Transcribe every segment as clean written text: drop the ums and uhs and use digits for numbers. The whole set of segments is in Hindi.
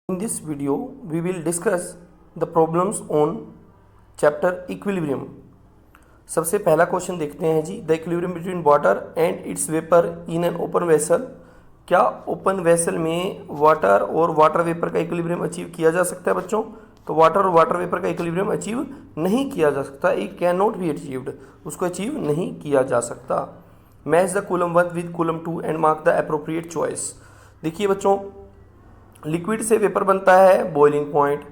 In this video, we will discuss the problems on chapter equilibrium. सबसे पहला क्वेश्चन देखते हैं जी, the equilibrium between water and its vapour in an open vessel. क्या ओपन वेसल में वाटर और वाटर वेपर का इक्विलिब्रियम अचीव किया जा सकता है बच्चों? तो वाटर और वाटर वेपर का इक्विलिब्रियम अचीव नहीं किया जा सकता। It can not be achieved, उसको अचीव नहीं किया जा सकता। Match the column 1 with column 2 and mark the appropriate choice. देखिए बच्चों, लिक्विड से वेपर बनता है बॉइलिंग पॉइंट,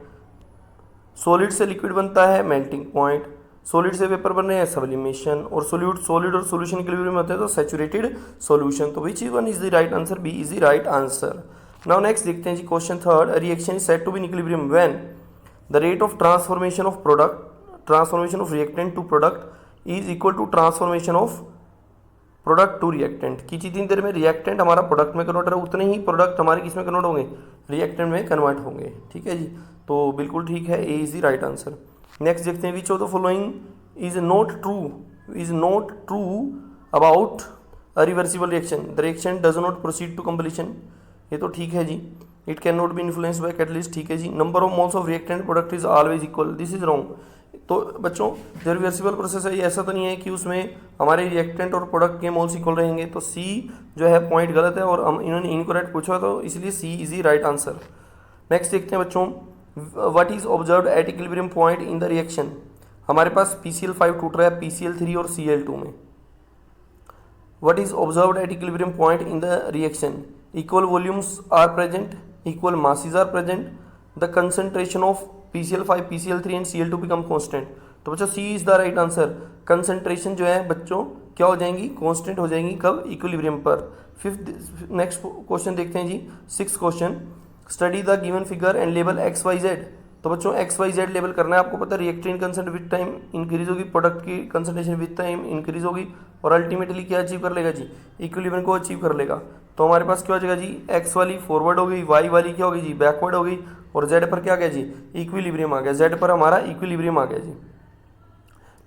सॉलिड से लिक्विड बनता है मेल्टिंग पॉइंट, सॉलिड से वेपर बन रहे हैं सब्लिमेशन, और सॉलिड और सॉल्यूशन इक्विलिब्रियम होते हैं तो सैचुरेटेड सॉल्यूशन। तो which one is the right answer? B is the right answer. Now next देखते हैं जी, question third, reaction is said to be in equilibrium when the rate of transformation of reactant to product is equal to transformation of product to reactant. कि जितनी देर में रिएक्टेंट हमारा प्रोडक्ट में कन्वर्ट है उतने ही प्रोडक्ट हमारे किस में कन्वर्ट होंगे? रिएक्टेंट में कन्वर्ट होंगे। ठीक है जी, तो बिल्कुल ठीक है, A is the right answer. Next देखते हैं, which of the following is not true about a reversible reaction? The reaction does not proceed to completion. ये तो ठीक है जी। It can not be influenced by catalyst, ठीक है जी। Number of moles of reactant product is always equal, this is wrong. तो बच्चों, जो रिवर्सिबल प्रोसेस है ये ऐसा तो नहीं है कि उसमें हमारे रिएक्टेंट और प्रोडक्ट के मोल्स इक्वल रहेंगे। तो सी जो है पॉइंट गलत है और हम इन्होंने इनकरेक्ट पूछा, तो इसलिए C is the right answer. Next देखते हैं बच्चों, what is observed at equilibrium point in the reaction. हमारे पास PCl5 टूट रहा है PCl3 और Cl2 में। What is observed at equilibrium point in the reaction? Equal volumes are present, equal masses are present, the concentration of PCl5, PCl3 and Cl2 become constant. तो बच्चों C is the right answer. Concentration जो है बच्चों क्या हो जाएंगी? कांस्टेंट हो जाएंगी। कब? इक्विलिब्रियम पर। फिफ्थ नेक्स्ट क्वेश्चन देखते हैं जी, six question, study the given figure and label XYZ। तो बच्चों XYZ लेबल करना है। आपको पता है reactant consent with time increase होगी, प्रोडक्ट की कंसंट्रेशन विद टाइम इंक्रीज होगी, और अल्टीमेटली क्या अचीव कर लेगा जी? इक्विलिब्रियम को अचीव कर लेगा। तो हमारे पास क्या हो जाएगा जी? X वाली फॉरवर्ड हो गई, Y वाली क्या होगी जी? बैकवर्ड हो गई, और Z पर क्या आ गया जी? इक्विलिब्रियम आ गया। Z पर हमारा इक्विलिब्रियम आ गया जी।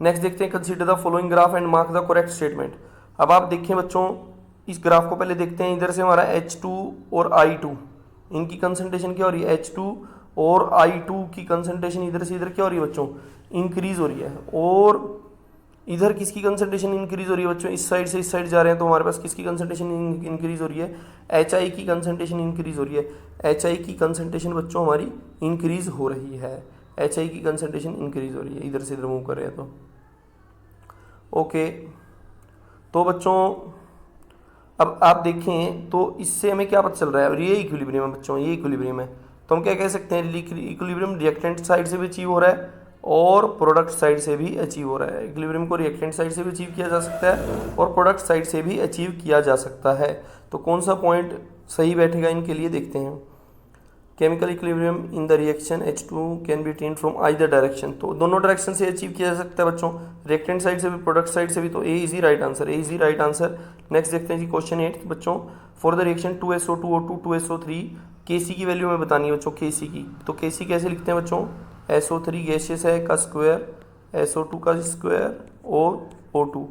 नेक्स्ट देखते हैं, consider the following graph and mark the correct statement. अब आप देखिए बच्चों, इस ग्राफ को पहले देखते हैं। इधर से हमारा H2 और I2, इनकी कंसंट्रेशन क्या हो रही है? H2 और I2 की कंसंट्रेशन इधर से इधर क्या हो रही है बच्चों? इंक्रीज हो रही है। और इधर किसकी कंसंट्रेशन इंक्रीज हो रही है बच्चों? इस साइड से इस साइड जा रहे हैं तो हमारे पास किसकी कंसंट्रेशन इंक्रीज हो रही है? HI की कंसंट्रेशन इंक्रीज हो रही है। HI की कंसंट्रेशन बच्चों हमारी इंक्रीज हो रही है। HI की कंसंट्रेशन इंक्रीज हो रही है, इधर से इधर मूव कर रहे हैं तो ओके। तो बच्चों अब आप देखें तो इससे हमें क्या पता चल रहा है? ये इक्विलिब्रियम है बच्चों, ये इक्विलिब्रियम है। तो हम क्या कह सकते हैं? इक्विलिब्रियम रिएक्टेंट साइड से भी अचीव हो रहा है और प्रोडक्ट साइड से भी अचीव हो रहा है। इक्विलिब्रियम को रिएक्टेंट साइड से भी अचीव किया जा सकता है और प्रोडक्ट साइड से भी अचीव किया जा सकता है। तो कौन सा पॉइंट सही बैठेगा इनके लिए देखते हैं। Chemical equilibrium in the reaction H2 can be attend from either direction. तो दोनों डायरेक्शन से अचीव किया जा सकता है बच्चों, रिएक्टेंट साइड से भी प्रोडक्ट साइड से भी। तो A is the right answer, A is the right answer. Next देखते हैं जी, क्वेश्चन 8 बच्चों, for the reaction 2SO2O2 2SO3 Kc की वैल्यू हमें बतानी है बच्चों, Kc की। तो Kc कैसे लिखते हैं बच्चों? SO3 गैसियस है का स्क्वायर, SO2 का स्क्वायर और O2।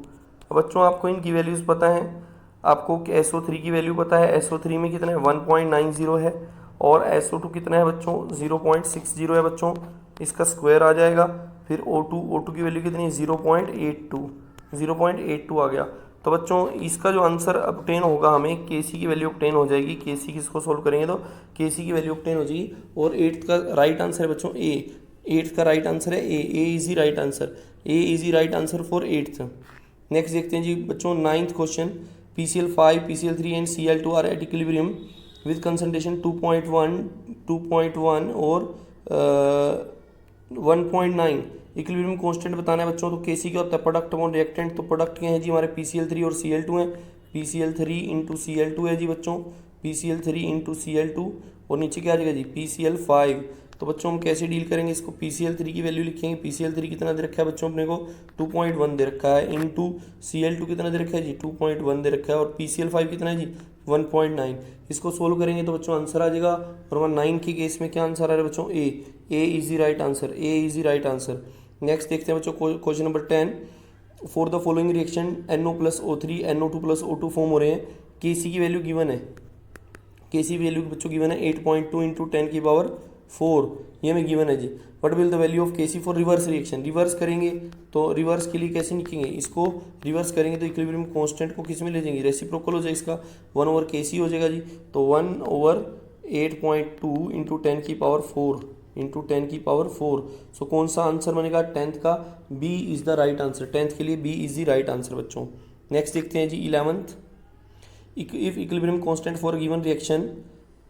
बच्चों आपको इनकी वैल्यूज पता है, आपको SO3 की वैल्यू पता है। SO3 में कितना है? 1.90 है, और SO2 कितना है बच्चों? 0.60 है बच्चों, इसका स्क्वायर आ जाएगा। फिर O2 की वैल्यू कितनी है? 0.82 आ गया। तो बच्चों इसका जो आंसर ऑब्टेन होगा, हमें Kc की वैल्यू ऑब्टेन हो जाएगी। Kc किसको सोल्व करेंगे तो Kc की वैल्यू ऑब्टेन हो जाएगी। और 8th का राइट आंसर है बच्चों ए। 8th का राइट आंसर है A, A is the right answer, A is the right answer for 8th। Next देखते हैं जी बच्चों, 9th question, PCl5, PCl3 and Cl2 are at equilibrium with concentration 2.1 और 1.9। इक्विलिब्रियम कांस्टेंट बताना है बच्चों। तो Kc क्या होता है? Product upon reactant. तो प्रोडक्ट क्या है जी? हमारे PCl3 और Cl2 हैं। PCl3 इंटू Cl2 है जी बच्चों, PCl3 इंटू Cl2, और नीचे क्या आ जाएगा जी? PCl5। तो बच्चों हम कैसे डील करेंगे इसको? PCl3 की वैल्यू लिखेंगे। PCl3 कितना दे रखा है बच्चों अपने को? 2.1 दे रखा है, इंटू Cl2 कितना दे रखा है जी? 2.1 दे रखा है, और PCl5 कितना है जी? 1.9। इसको सोल्व करेंगे तो बच्चों आंसर आ जाएगा। और 9 के केस में क्या आंसर आ रहा है बच्चों? A, A is the right answer, A is the right answer. Next देखते हैं बच्चों, question number 10, for the following reaction NO+O3 NO2+O2 form हो रहे हैं, Kc की वैल्यू गिवन है। केसी वैल्यू बच्चों गिवन है 8.2 इंटू 10 की पावर 4, ये हमें गिवन है जी। What will the value of KC for reverse reaction, reverse करेंगे तो रिवर्स के लिए कैसे लिखेंगे, इसको रिवर्स करेंगे तो इक्विलिब्रियम कांस्टेंट को किस में ले जाएंगे, रेसिप्रोकल हो जाएगा इसका, 1 ओवर केसी हो जाएगा जी। तो 1 ओवर 8.2 इंटू 10 की पावर 4 इंटू 10 की पावर 4। सो कौन सा आंसर बनेगा 10th का, B is the right answer, 10th के लिए B is the right answer बच्चों। नेक्स्ट देखते हैं जी 11th, if equilibrium constant for given reaction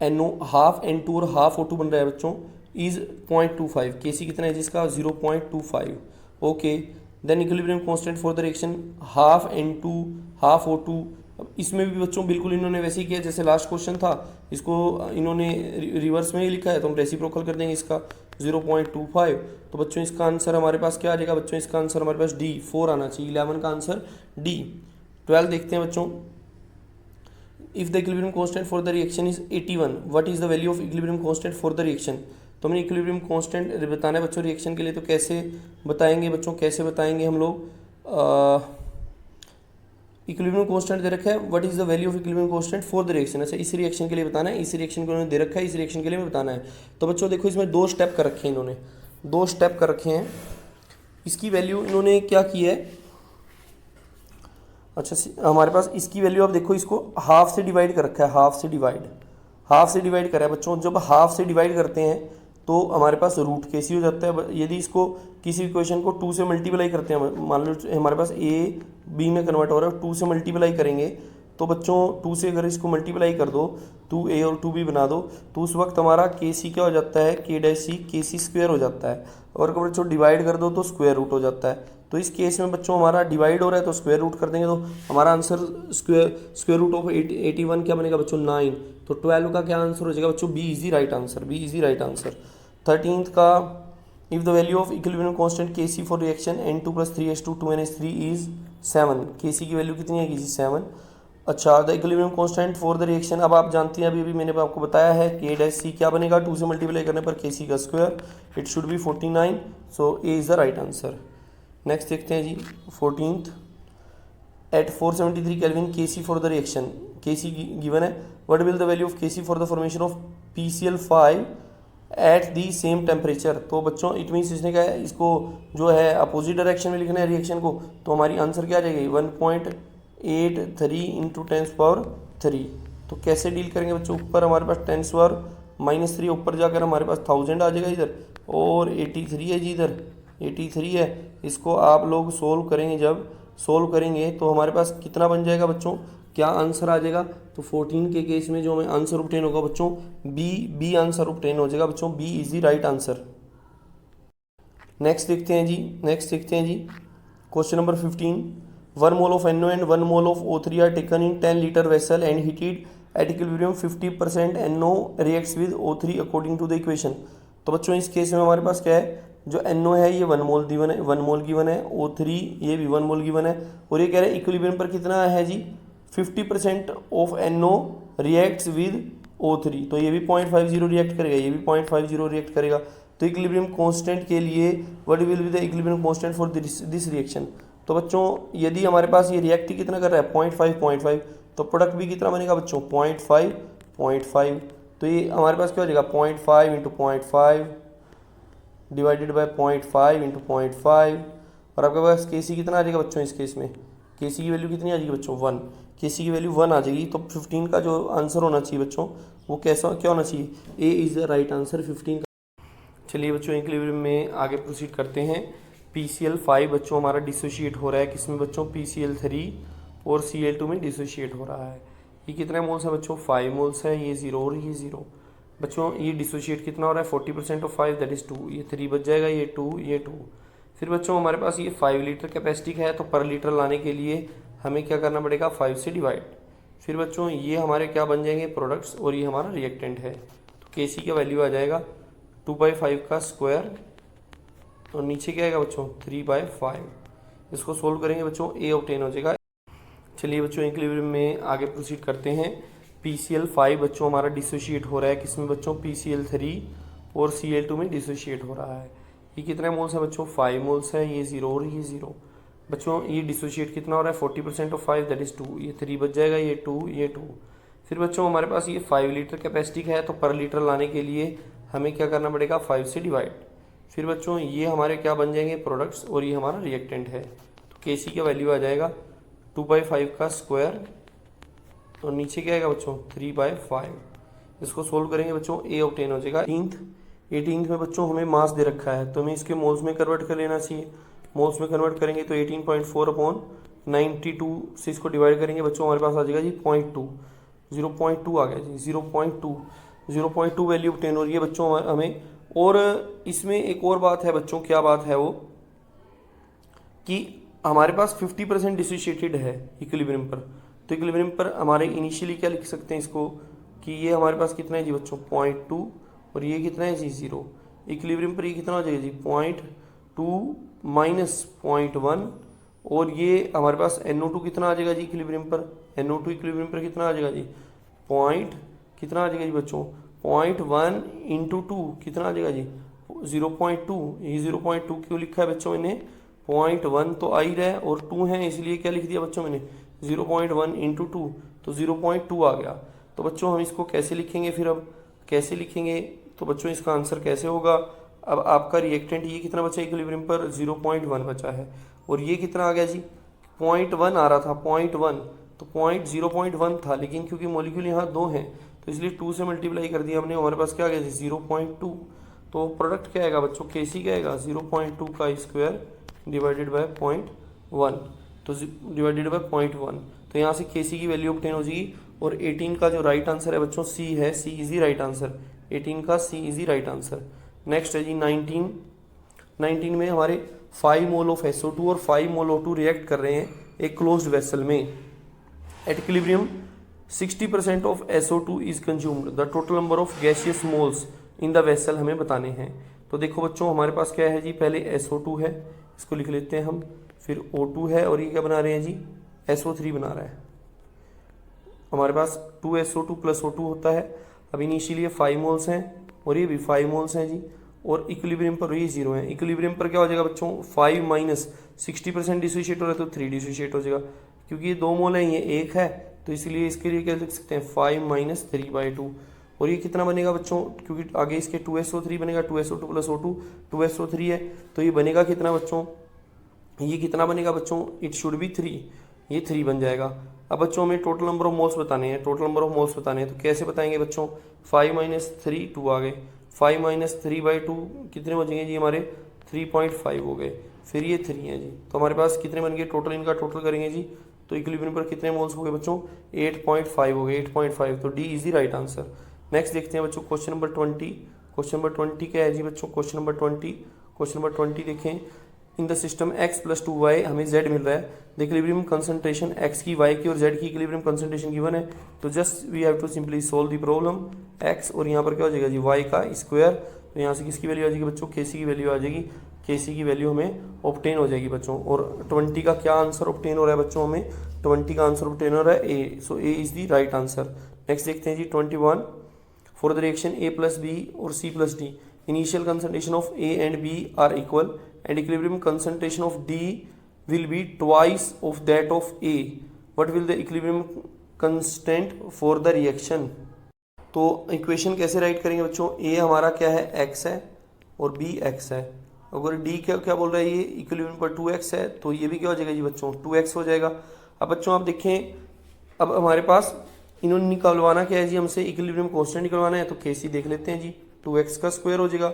NO half N2 और हाफ O2 बन रहा है बच्चों, इज 0.25, केसी कितना है जिसका 0.25। Okay, then equilibrium constant for the reaction half N2 half O2, इसमें भी बच्चों बिल्कुल इन्होंने वैसे ही किया जैसे लास्ट क्वेश्चन था, इसको इन्होंने रिवर्स में ही लिखा है तो हम रेसिप्रोकल कर देंगे इसका 0.25। तो बच्चों इसका आंसर हमारे पास क्या आ जाएगा बच्चों, इसका आंसर हमारे पास D 4 आना चाहिए, 11 का आंसर D। 12 देखते हैं बच्चों, if the equilibrium constant for the reaction is 81, what is the value of equilibrium constant for the reaction. तो हमने इक्विलिब्रियम कांस्टेंट बताना है बच्चों रिएक्शन के लिए, तो कैसे बताएंगे बच्चों, कैसे बताएंगे हम लोग, इक्विलिब्रियम कांस्टेंट दे रखा है, what is the value of equilibrium constant for the reaction. अच्छा, इस रिएक्शन के लिए बताना है, इस रिएक्शन को उन्होंने दे रखा है, इस रिएक्शन के लिए बताना है। तो बच्चों देखो इसमें 2 स्टेप कर रखे हैं इन्होंने, 2 स्टेप कर रखे हैं। इसकी वैल्यू इन्होंने क्या की है, अच्छा हमारे पास इसकी वैल्यू आप देखो, इसको हाफ से डिवाइड कर रखा है, हाफ से डिवाइड करा है बच्चों। जब हाफ से डिवाइड करते हैं तो हमारे पास रूट केसी हो जाता है। यदि इसको किसी इक्वेशन को 2 से मल्टीप्लाई करते हैं, मान लो हमारे पास ए बी में कन्वर्ट हो रहा है, 2 से मल्टीप्लाई करेंगे तो बच्चों 2 से अगर इसको मल्टीप्लाई कर दो, 2a और 2b बना दो, तो उस वक्त हमारा केसी क्या हो जाता है, के डैश सी केसी स्क्वायर हो जाता है। और अगर बच्चों डिवाइड कर दो तो स्क्वायर रूट हो जाता है। तो इस केस में बच्चों हमारा डिवाइड हो रहा है तो स्क्वायर रूट कर देंगे, तो हमारा आंसर स्क्वायर रूट ऑफ 81 क्या बनेगा बच्चों 9। तो 12 का क्या आंसर हो जाएगा बच्चों, B is the right answer, B is the right answer. 13th का, if the value of equilibrium constant KC for reaction N2 + 3H2 2NH3 इज 7, केसी की वैल्यू कितनी है 7। अच्छा, the equilibrium constant for the reaction, अब आप जानती हैं अभी मैंने आपको बताया है के डैश सी क्या बनेगा, 2 से मल्टीप्लाई करने पर केसी का square, it should be 49। So A is the right answer. Next देखते हैं जी 14th, at 473 kelvin KC for the reaction, KC given है, what will the value of KC for the formation of PCl5 at the same temperature. तो बच्चों इट मीन्स इसने क्या है, इसको जो है अपोजिट डायरेक्शन में लिखना है रिएक्शन को, तो हमारी आंसर क्या आ जाएगी 1.83 इंटू 10⁻3। तो कैसे डील करेंगे बच्चों, ऊपर हमारे पास 10⁻³ ऊपर जाकर हमारे पास 1000 आ जाएगा इधर, और 83 है जी इधर 83 है। इसको आप लोग सोल्व करेंगे, जब सोल्व करेंगे तो हमारे पास कितना बन जाएगा बच्चों, क्या आंसर आ जाएगा। तो 14 के केस में जो हमें आंसर ऑब्टेन होगा बच्चों, बी आंसर ऑब्टेन हो जाएगा बच्चों, B is the right answer. Next देखते हैं जी question number 15, 1 mole of NO and 1 mole of O3 are taken in 10 litre vessel and heated at equilibrium 50% NO reacts with O3 according to the equation. तो बच्चों इस केस में हमारे पास क्या है, जो NO है ये 1 मोल गिवन है, 1 मोल गिवन है, O3 ये भी 1 मोल गिवन है, और ये कह रहे हैं इक्विलिब्रियम पर कितना है जी 50% of NO reacts with O3। तो ये भी 0.50 रिएक्ट करेगा, ये भी 0.50 रिएक्ट करेगा। तो इक्विलिब्रियम कांस्टेंट के लिए what will be the equilibrium constant for this reaction. तो बच्चों यदि हमारे पास ये रिएक्ट कितना कर रहा है 0.5 तो प्रोडक्ट भी कितना बनेगा बच्चों 0.5। तो ये हमारे पास क्या हो जाएगा 0.5 इंटू 0.5 डिवाइडेड बाय 0.5 इंटू 0.5, और आपके पास केसी कितना आ जाएगा बच्चों, इस केस में केसी की वैल्यू कितनी आ जाएगी बच्चों 1, केसी की वैल्यू 1 आ जाएगी। तो 15 का जो आंसर होना चाहिए बच्चों वो कैसा क्या होना चाहिए, A is the right answer 15 का। चलिए बच्चों इक्विलिब्रियम में आगे प्रोसीड करते हैं। PCl5 बच्चों हमारा डिसोशिएट हो रहा है, किसमें बच्चों PCl3 और Cl2 में डिसोशिएट हो रहा है। ये कितने मोल्स है बच्चों 5 मोल्स है, ये 0 और ये 0। बच्चों ये डिसोशिएट कितना हो रहा है 40% ऑफ 5 दैट इज़ 2, ये 3 बच जाएगा, ये 2 ये 2। फिर बच्चों हमारे पास ये 5 लीटर कैपेसिटी का है, तो पर लीटर लाने के लिए हमें क्या करना पड़ेगा 5 से डिवाइड। फिर बच्चों ये हमारे क्या बन जाएंगे प्रोडक्ट्स, और ये हमारा रिएक्टेंट है। तो केसी का वैल्यू आ जाएगा 2/5 का स्क्वायर, और नीचे क्या आएगा बच्चों 3/5। इसको सोल्व करेंगे बच्चों ए ऑब्टेन हो जाएगा। चलिए बच्चों इक्विलिब्रियम में आगे प्रोसीड करते हैं। PCl5 बच्चों हमारा डिसोशिएट हो रहा है, किसमें बच्चों PCl3 और Cl2 में डिसोशिएट हो रहा है। ये कितने मोल्स है बच्चों 5 मोल्स है, ये 0 और ये 0। बच्चों ये डिसोशिएट कितना हो रहा है 40% ऑफ 5 दैट इज़ 2, ये 3 बच जाएगा, ये 2 ये 2। फिर बच्चों हमारे पास ये 5 लीटर कैपेसिटी का है, तो पर लीटर लाने के लिए हमें क्या करना पड़ेगा, 5 से डिवाइड। फिर बच्चों ये हमारे क्या बन जाएंगे, प्रोडक्ट्स, और ये हमारा रिएक्टेंट है। तो Kc का वैल्यू आ जाएगा 2/5 का स्क्वायर, और नीचे क्या आएगा बच्चों 3/5। इसको सोल्व करेंगे बच्चों, ए ऑब्टेन हो जाएगा। 18th में बच्चों हमें मास दे रखा है, तो हमें इसके मोल्स में कन्वर्ट कर लेना चाहिए। मोल्स में कन्वर्ट करेंगे तो 18.4/92 से इसको डिवाइड करेंगे बच्चों, हमारे पास आ जाएगा जी 0.2 आ गया जी, 0.2 वैल्यू ऑब्टेन हो रही है बच्चों हमें। और इसमें एक और बात है बच्चों, क्या बात है वो, कि हमारे पास 50% डिसोसिएटेड है इक्विलिब्रियम पर। तो इक्विलिब्रियम पर हमारे इनिशियली क्या लिख सकते हैं इसको, कि ये हमारे पास कितना है जी बच्चों 0.2, और ये कितना है जी 0। इक्विलिब्रियम पर ये कितना हो जाएगा जी 0.2 माइनस 0.1, और ये हमारे पास NO2 कितना आ जाएगा जी इक्विलिब्रियम पर, NO2 इक्विलिब्रियम पर कितना आ जाएगा जी कितना आ जाएगा जी बच्चों 0.1 इंटू 2 कितना आ जाएगा जी 0.2। ये 0.2 क्यों लिखा है बच्चों मैंने, 0.1 तो आ ही रहा है और 2 है, इसलिए क्या लिख दिया बच्चों मैंने 0.1 इंटू 2, तो 0.2 आ गया। तो बच्चों हम इसको कैसे लिखेंगे, फिर अब कैसे लिखेंगे, तो बच्चों इसका आंसर कैसे होगा। अब आपका रिएक्टेंट ये कितना बचा इक्विलिब्रियम पर 0.1 बचा है, और ये कितना आ गया जी 0.1 आ रहा था 0.1, तो 0.1 था, लेकिन क्योंकि मॉलिक्यूल यहाँ 2 हैं तो इसलिए 2 से मल्टीप्लाई कर दिया हमने, हमारे पास क्या आ गया जी 0.2। तो प्रोडक्ट क्या आएगा बच्चों, Kc क्या आएगा 0.2 का स्क्वायर डिवाइडेड बाय 0.1, तो डिवाइडेड बाय 0.1। तो यहाँ से Kc की वैल्यू ऑब्टेन हो जाएगी। और 18 का जो राइट आंसर है बच्चों C है, C is the right answer, 18 का C is the right answer. Next है जी 19 में हमारे 5 मोल ऑफ SO2 और 5 मोल O2 रिएक्ट कर रहे हैं एक क्लोज्ड वेसल में। At equilibrium 60% of SO2 is consumed, the total number of gaseous moles in the vessel हमें बताने हैं। तो देखो बच्चों हमारे पास क्या है जी, पहले SO2 है, इसको लिख लेते हैं हम, फिर O2 है, और ये क्या बना रहे हैं जी SO3 बना रहा है। हमारे पास 2SO2 प्लस O2 होता है। अब इनिशियली ये 5 मोल्स हैं और ये भी 5 मोल्स हैं जी, और इक्विलिब्रियम पर ये 0 है। इक्विलिब्रियम पर क्या हो जाएगा बच्चों 5 माइनस 60% डिसोशिएट हो रहा है, तो 3 डिसोशिएट हो जाएगा। क्योंकि ये 2 मोल है, ये 1 है, तो इसलिए इसके लिए क्या लिख सकते हैं 5 माइनस 3/2। और ये कितना बनेगा बच्चों, क्योंकि आगे इसके 2SO3 बनेगा, 2SO2 प्लस O2 2SO3 है, तो ये बनेगा कितना बच्चों, ये कितना बनेगा बच्चों, इट शुड बी 3, ये 3 बन जाएगा। अब बच्चों हमें टोटल नंबर ऑफ मोल्स बताने हैं, तो कैसे बताएंगे बच्चों, 5 माइनस 3 2 आ गए, 5 माइनस 3/2 कितने हो जाएंगे जी हमारे 3.5 हो गए, फिर ये 3 है जी। तो हमारे पास कितने बन गए टोटल, इनका टोटल करेंगे जी, तो इक्विलिब्रियम पर कितने मोल्स हो गए बच्चों 8.5 हो गए, 8.5, तो D is the right answer. Next देखते हैं बच्चों क्वेश्चन नंबर 20 क्या है जी बच्चों, क्वेश्चन नंबर 20 देखें। In the system x + 2y हमें z मिल रहा है, द इक्विलिब्रियम कंसंट्रेशन x की, y की और z की इक्विलिब्रियम कंसंट्रेशन गिवन है। तो just we have to simply solve the problem, x और यहाँ पर क्या हो जाएगा जी y का स्क्वायर, तो यहाँ से किसकी वैल्यू आ जाएगी बच्चों Kc की वैल्यू आ जाएगी, Kc की वैल्यू हमें ऑब्टेन हो जाएगी बच्चों। और 20 का क्या आंसर ऑब्टेन हो रहा है बच्चों, हमें 20 का आंसर ऑब्टेन हो रहा है A, so A is the right answer. Next देखते हैं जी 21, for the reaction A + B और C + D initial concentration of A and B are equal and equilibrium concentration of D will be twice of that of A. What will the equilibrium constant for the reaction? तो इक्वेशन कैसे राइट करेंगे बच्चों, A हमारा क्या है x है और B x है, अगर D क्या बोल रहा है, ये इक्विलिब्रियम पर 2x है, तो ये भी क्या हो जाएगा जी बच्चों 2x हो जाएगा। अब बच्चों आप देखें, अब हमारे पास इन्होंने निकलवाना क्या है जी, हमसे इक्विलिब्रियम कांस्टेंट निकलवाना है, तो Kc देख लेते हैं जी, 2x का स्क्वायर हो जाएगा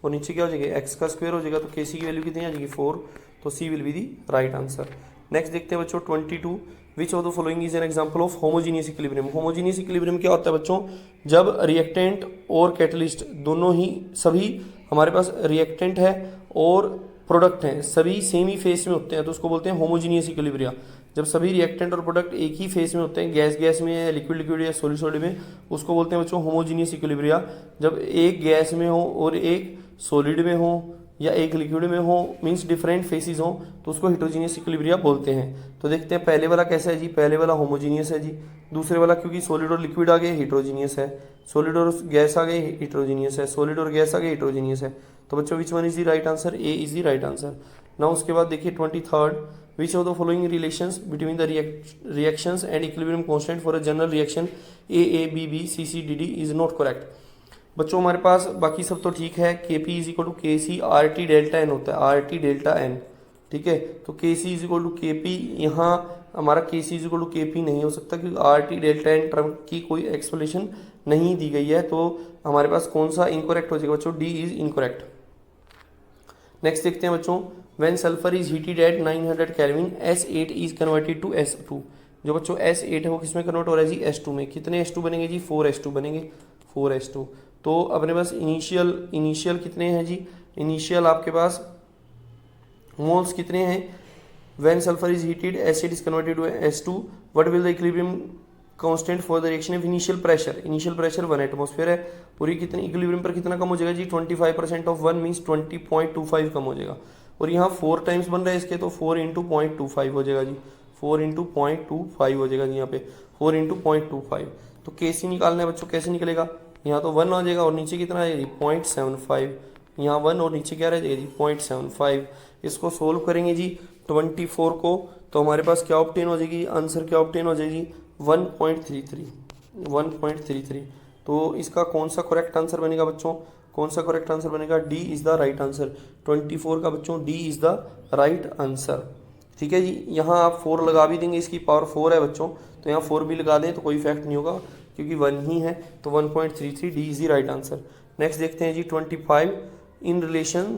और नीचे क्या हो जाएगा x का स्क्वायर हो जाएगा, तो Kc की वैल्यू कितनी आ जाएगी 4, तो C will be the right answer. Next देखते हैं बच्चों 22, विच of the following is an example of homogeneous equilibrium. Homogeneous equilibrium क्या होता है बच्चों, जब रिएक्टेंट और कैटलिस्ट दोनों ही, सभी हमारे पास रिएक्टेंट है और प्रोडक्ट हैं, सभी सेम ही फेस में होते हैं, तो उसको बोलते हैं होमोजीनियस इक्विलिब्रिया। जब सभी रिएक्टेंट और प्रोडक्ट एक ही फेस में होते हैं, गैस में या लिक्विड या सॉलिड में, उसको बोलते हैं बच्चों होमोजीनियस इक्विलिब्रिया। जब एक गैस में हो और एक सॉलिड में हो या एक लिक्विड में हो, मींस डिफरेंट फेसेस हो, तो उसको हेटेरोजीनियस इक्विलिब्रिया बोलते हैं। तो देखते हैं पहले वाला कैसा है जी, पहले वाला होमोजीनियस है जी, दूसरे वाला क्योंकि सॉलिड और लिक्विड आ गए हेटेरोजीनियस है, सॉलिड और गैस आ गए हेटेरोजीनियस है, सॉलिड और गैस आ गए हेटेरोजीनियस है। तो बच्चों विच one is the right answer, A is the right answer. ना उसके बाद देखिए 23rd, which of the following relations between the reactions and equilibrium constant for a general reaction AABB CCDD is not correct. बच्चों हमारे पास बाकी सब तो ठीक है, Kp is equal to K C R T delta N होता है, आर टी डेल्टा एन, ठीक है। तो K C is equal to K P, यहाँ हमारा K C is equal to K P नहीं हो सकता क्योंकि R T delta N term की कोई एक्सप्लेनेशन नहीं दी गई है, तो हमारे पास कौन सा इनकरेक्ट हो जाएगा बच्चों, डी इज इनकरेक्ट। नेक्स्ट देखते हैं बच्चों, when sulphur is heated at 900 kelvin S8 is converted to S2। जो बच्चों S8 है वो किसमें कन्वर्ट हो रहा है जी, S2 में। कितने S2 बनेंगे जी, 4S2 बनेंगे, 4S2। तो अपने पास इनिशियल कितने हैं जी, इनिशियल आपके पास मोल्स कितने हैं, when sulphur is heated S8 is converted to S2, what will the equilibrium constant for the reaction of initial pressure, initial pressure 1 atmosphere है, पूरी कितनी इक्विलिब्रियम पर कितना कम हो जाएगा जी, 25% ऑफ 1 मीन्स 20.25 कम हो जाएगा। और यहाँ 4 टाइम्स बन रहा है इसके, तो 4 इंटू 0.25 हो जाएगा जी, 4 इंटू 0.25 हो जाएगा जी, यहाँ पे 4 इंटू 0.25। तो कैसे निकालना है बच्चों, कैसे निकलेगा, यहाँ तो 1 आ जाएगा और नीचे कितना आएगा जी 0.75, यहाँ 1 और नीचे क्या रह जाएगा जी 0.75। इसको सोल्व करेंगे जी 24 को, तो हमारे पास क्या ऑब्टेन हो जाएगी, आंसर क्या ऑब्टेन हो जाएगी 1.33। तो इसका कौन सा करेक्ट आंसर बनेगा बच्चों, कौन सा करेक्ट आंसर बनेगा, D is the right answer. 24 का बच्चों D is the right answer, ठीक है जी। यहाँ आप 4 लगा भी देंगे, इसकी पावर 4 है बच्चों, तो यहाँ 4 भी लगा दें तो कोई इफेक्ट नहीं होगा क्योंकि 1 ही है, तो 1.33 D is the right answer. Next देखते हैं जी 25, in relation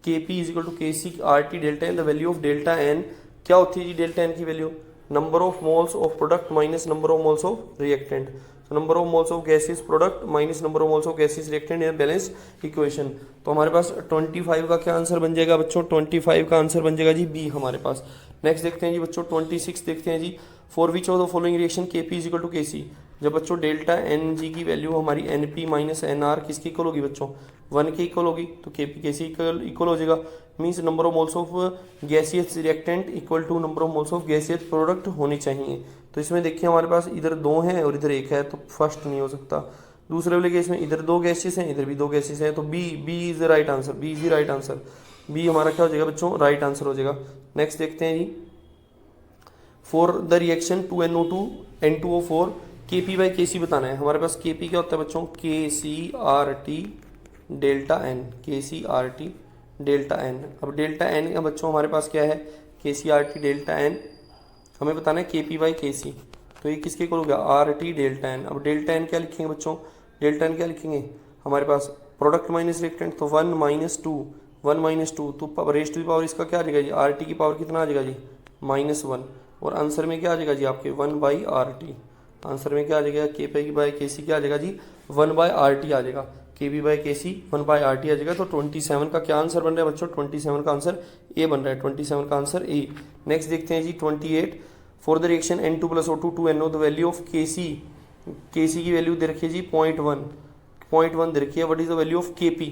Kp is equal to K C R T delta N, the value of delta N क्या होती है जी, डेल्टा एन की value number of moles of product minus number of moles of reactant. तो number of moles of gases product minus number of moles of gases reactant in balance equation. तो हमारे पास 25 का क्या आंसर बन जाएगा बच्चों, 25 का आंसर बन जाएगा जी बी हमारे पास। नेक्स्ट देखते हैं जी बच्चों 26 देखते हैं जी, for which of the following reaction Kp is equal to K C. जब बच्चों डेल्टा एन जी की वैल्यू हमारी Np माइनस NR किसकी इक्वल होगी बच्चों, 1 के इक्वल होगी, तो Kp के सी इक्वल हो जाएगा, means number of moles of gaseous reactant equal to number of moles of gaseous product होने चाहिए। तो इसमें देखिए हमारे पास इधर 2 हैं और इधर 1 है, तो फर्स्ट नहीं हो सकता। दूसरे वाले केस में इधर 2 गैसेस हैं, इधर भी 2 गैसेस हैं, तो B is the right answer, B is the right answer, B हमारा क्या हो जाएगा बच्चों, राइट आंसर हो जाएगा। नेक्स्ट देखते हैं जी, for the reaction 2NO2 N2O4 Kp by Kc बताना है। हमारे पास Kp क्या होता है बच्चों, KCRT delta N, KCRT delta N. अब डेल्टा एन का बच्चों हमारे पास क्या है, KCRT डेल्टा एन, हमें बताना है Kp बाई Kc, तो ये किसके इक्वल हो गया, RT डेल्टा एन। अब डेल्टा एन क्या लिखेंगे बच्चों, डेल्टा एन क्या लिखेंगे, हमारे पास प्रोडक्ट माइनस रिएक्टेंट, तो 1 माइनस टू, तो रेज टू दी पावर इसका क्या आ जाएगा जी, RT की पावर कितना आ जाएगा जी -1, और आंसर में क्या आ जाएगा जी आपके 1/RT। आंसर में क्या आ जाएगा, Kp बाई Kc क्या आ जाएगा जी 1/RT आ जाएगा, Kp बाई Kc 1/RT आ जाएगा। तो 27 का क्या आंसर बन रहा है बच्चों, 27 का आंसर ए बन रहा है, 27 का आंसर ए। नेक्स्ट देखते हैं जी 28, फॉर द रिएक्शन N2+O2 2NO the value of Kc की वैल्यू दे रखी है जी 0.1 दे रखी है, what is the value of Kp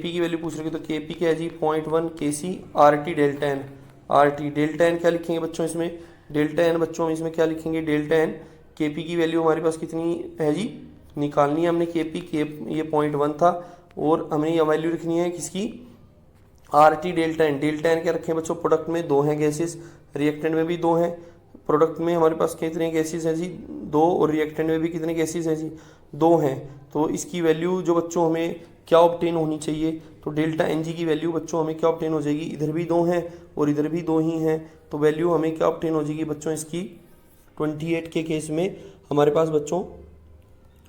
की वैल्यू पूछ रही है, तो Kp क्या है जी 0.1 Kc RT delta N, RT delta N क्या लिखेंगे बच्चों इसमें, डेल्टा एन बच्चों इसमें क्या लिखेंगे, डेल्टा एन Kp की वैल्यू हमारे पास कितनी है जी, निकालनी है हमने Kp ये 0.1 था, और हमें ये वैल्यू लिखनी है किसकी, RT डेल्टा एन क्या रखें बच्चों, प्रोडक्ट में 2 हैं गैसेस, रिएक्टेंट में भी 2 हैं, प्रोडक्ट में हमारे पास कितने गैसेस हैं जी 2, और रिएक्टेंट में भी कितने गैसेस हैं जी 2 हैं। तो इसकी वैल्यू जो बच्चों हमें क्या ऑब्टेन होनी चाहिए, तो डेल्टा एन जी की वैल्यू बच्चों हमें क्या ऑब्टेन हो जाएगी, इधर भी 2 हैं और इधर भी 2 ही हैं, तो वैल्यू हमें क्या ऑब्टेन हो जाएगी बच्चों इसकी 28 के केस में हमारे पास बच्चों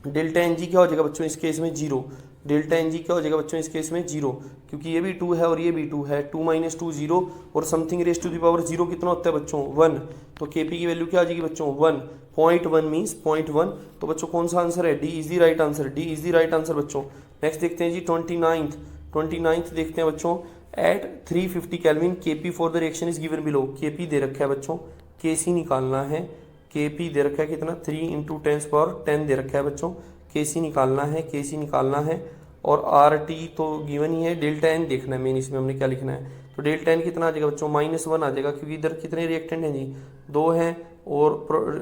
डेल्टा एन जी क्या हो जाएगा बच्चों इस केस में 0, डेल्टा एन जी क्या हो जाएगा बच्चों इस केस में 0, क्योंकि ये भी 2 है और ये भी 2 है, 2 - 2 0, और something raise to the power 0 कितना होता है बच्चों 1, तो Kp की वैल्यू क्या आ जाएगी बच्चों 1, 0.1 मीन्स 0.1, तो बच्चों कौन सा आंसर है, D is the right answer, D is the right answer बच्चों। नेक्स्ट देखते हैं जी 29th देखते हैं बच्चों, at 350 kelvin Kp for the reaction is given below. Kp दे रखा है बच्चों, Kc निकालना है, Kp दे रखा है कितना 3 × 10⁻10 दे रखा है बच्चों, Kc निकालना है, और RT तो गिवन ही है, डेल्टा एन देखना है मेन, इसमें हमने क्या लिखना है, तो डेल्टा एन कितना आ जाएगा बच्चों -1 आ जाएगा, क्योंकि इधर कितने रिएक्टेंट हैं जी 2 हैं, और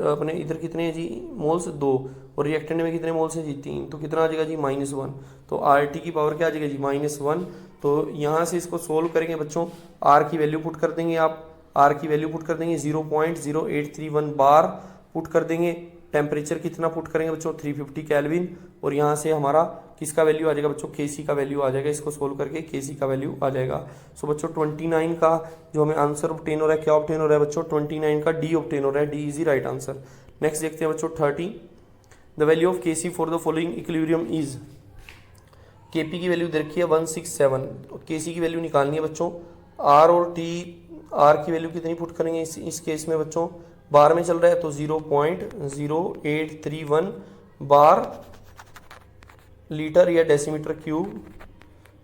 अपने इधर कितने हैं जी मोल्स 2, और रिएक्टेंट में कितने मोल्स हैं जी 3, तो कितना आ जाएगा जी -1, तो RT की पावर क्या आ जाएगा जी -1, तो यहाँ से इसको सोल्व करेंगे बच्चों, आर की वैल्यू पुट कर देंगे आप, आर की वैल्यू पुट कर देंगे 0.0831 बार पुट कर देंगे। टेम्परेचर कितना पुट करेंगे बच्चों 350 केल्विन, और यहाँ से हमारा किसका वैल्यू आ जाएगा बच्चों केसी का वैल्यू आ जाएगा। इसको सोल्व करके केसी का वैल्यू आ जाएगा। सो बच्चों 29 का जो हमें आंसर ऑब्टेन हो रहा है, क्या ऑब्टेन हो रहा है बच्चों 29 का डी ऑब्टेन हो रहा है, D is the right answer. Next देखते हैं बच्चों 30, the value of KC for the following equilibrium is, KP की वैल्यू दे रखी है 167, केसी की वैल्यू निकालनी है बच्चों। आर और टी, आर की वैल्यू कितनी पुट करेंगे इस केस में बच्चों, बार में चल रहा है तो 0.0831 बार लीटर या डेसीमीटर क्यूब,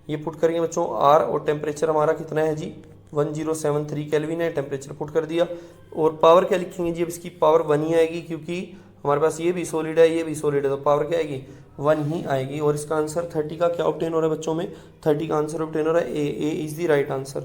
ये पुट करेंगे बच्चों आर। और टेम्परेचर हमारा कितना है जी 1073 केल्विन है, टेम्परेचर पुट कर दिया। और पावर क्या लिखेंगे जी, अब इसकी पावर 1 ही आएगी क्योंकि हमारे पास ये भी सॉलिड है ये भी सॉलिड है, तो पावर क्या आएगी 1 ही आएगी। और इसका आंसर 30 का क्या ऑब्टेन हो रहा है बच्चों में, 30 का आंसर ऑब्टेन हो रहा है A is the right answer.